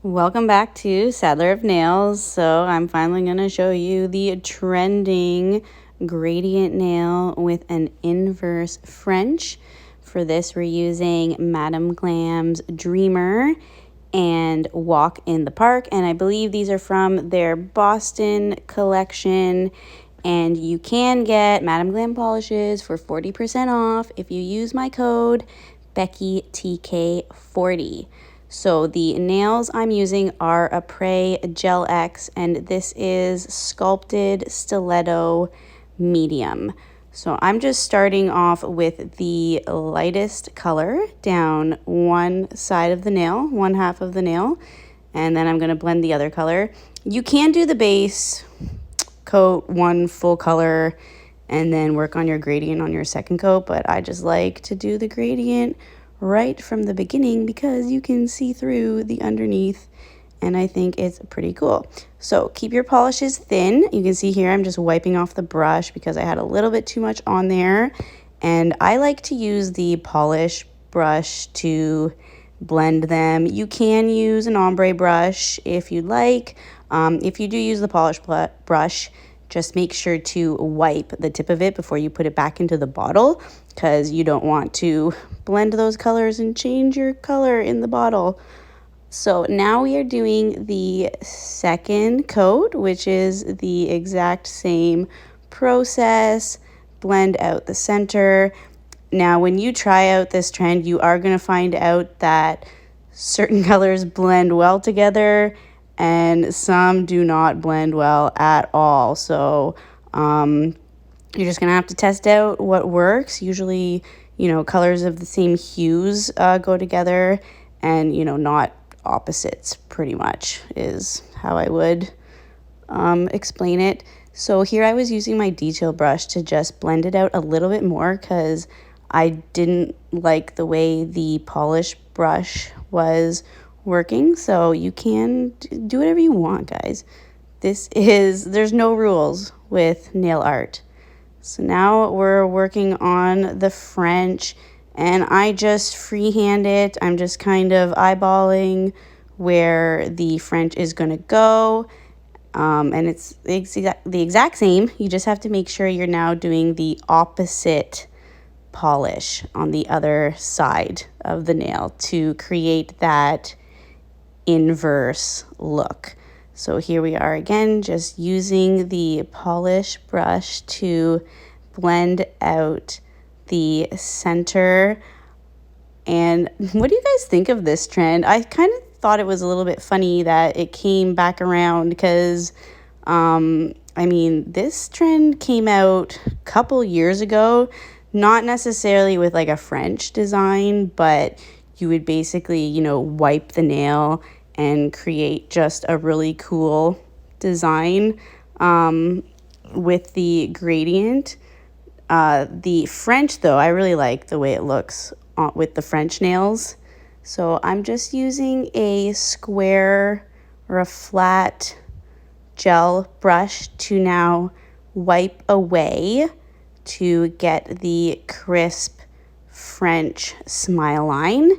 Welcome back to Sadler of Nails. So I'm finally going to show you the trending gradient nail with an inverse French. For this, we're using Madame Glam's Dreamer and Walk in the Park. And I believe these are from their Boston collection. And you can get Madame Glam polishes for 40% off if you use my code BeckyTK40. So the nails I'm using are Aprés Gel X, and this is Sculpted Stiletto Medium. So I'm just starting off with the lightest color down one side of the nail, one half of the nail, and then I'm going to blend the other color. You can do the base coat, one full color, and then work on your gradient on your second coat, but I just like to do the gradient right from the beginning because you can see through the underneath, and I think it's pretty cool. So keep your polishes thin. You can see here I'm just wiping off the brush because I had a little bit too much on there, and I like to use the polish brush to blend them. You can use an ombre brush if you'd like. If you do use the polish brush, just make sure to wipe the tip of it before you put it back into the bottle, because you don't want to blend those colors and change your color in the bottle. So now we are doing the second coat, which is the exact same process. Blend out the center. Now, when you try out this trend, you are going to find out that certain colors blend well together and some do not blend well at all. So you're just going to have to test out what works. Usually, colors of the same hues go together, and, not opposites, pretty much is how I would explain it. So here I was using my detail brush to just blend it out a little bit more because I didn't like the way the polish brush was working. So you can do whatever you want, guys. There's no rules with nail art. So now we're working on the French, and I just freehand it. I'm just kind of eyeballing where the French is going to go. And it's the exact same. You just have to make sure you're now doing the opposite polish on the other side of the nail to create that inverse look. So here we are again, just using the polish brush to blend out the center. And what do you guys think of this trend? I kind of thought it was a little bit funny that it came back around because, this trend came out a couple years ago, not necessarily with like a French design, but you would basically, wipe the nail and create just a really cool design with the gradient. The French, though, I really like the way it looks with the French nails. So I'm just using a square or a flat gel brush to now wipe away to get the crisp French smile line.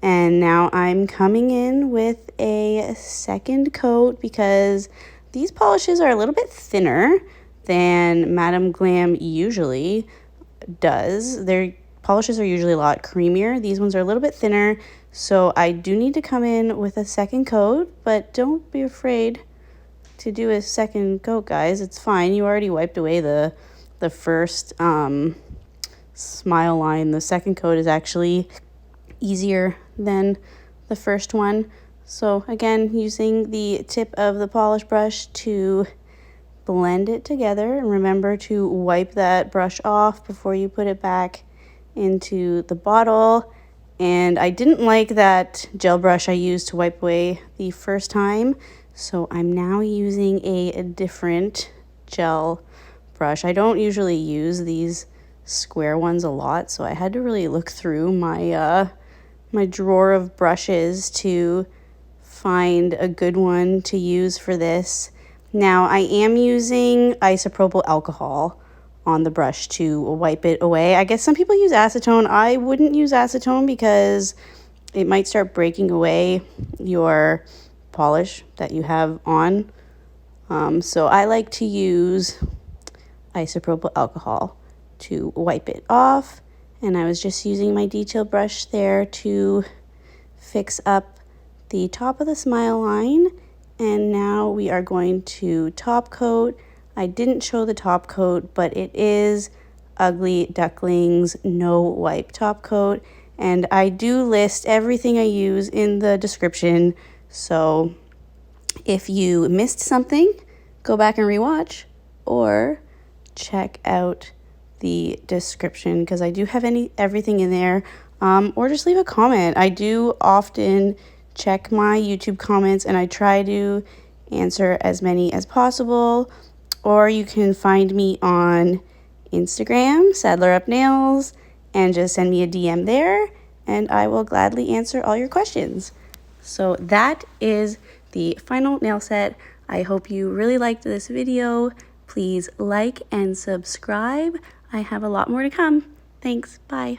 And now I'm coming in with a second coat because these polishes are a little bit thinner than Madame Glam usually does. Their polishes are usually a lot creamier. These ones are a little bit thinner, so I do need to come in with a second coat, but don't be afraid to do a second coat, guys. It's fine. You already wiped away the first smile line. The second coat is actually easier than the first one. So again, using the tip of the polish brush to blend it together, and remember to wipe that brush off before you put it back into the bottle. And I didn't like that gel brush I used to wipe away the first time, so I'm now using a different gel brush. I don't usually use these square ones a lot, so I had to really look through my my drawer of brushes to find a good one to use for this. Now I am using isopropyl alcohol on the brush to wipe it away. I guess some people use acetone. I wouldn't use acetone because it might start breaking away your polish that you have on. So I like to use isopropyl alcohol to wipe it off, and I was just using my detail brush there to fix up the top of the smile line. And now we are going to top coat. I didn't show the top coat, but it is Ugly Duckling's no wipe top coat, and I do list everything I use in the description, so if you missed something, go back and rewatch or check out the description because I do have everything in there, or just leave a comment. I do often check my YouTube comments and I try to answer as many as possible, or you can find me on Instagram, Sadler Up Nails, and just send me a DM there and I will gladly answer all your questions. So that is the final nail set. I hope you really liked this video. Please like and subscribe. I have a lot more to come. Thanks. Bye.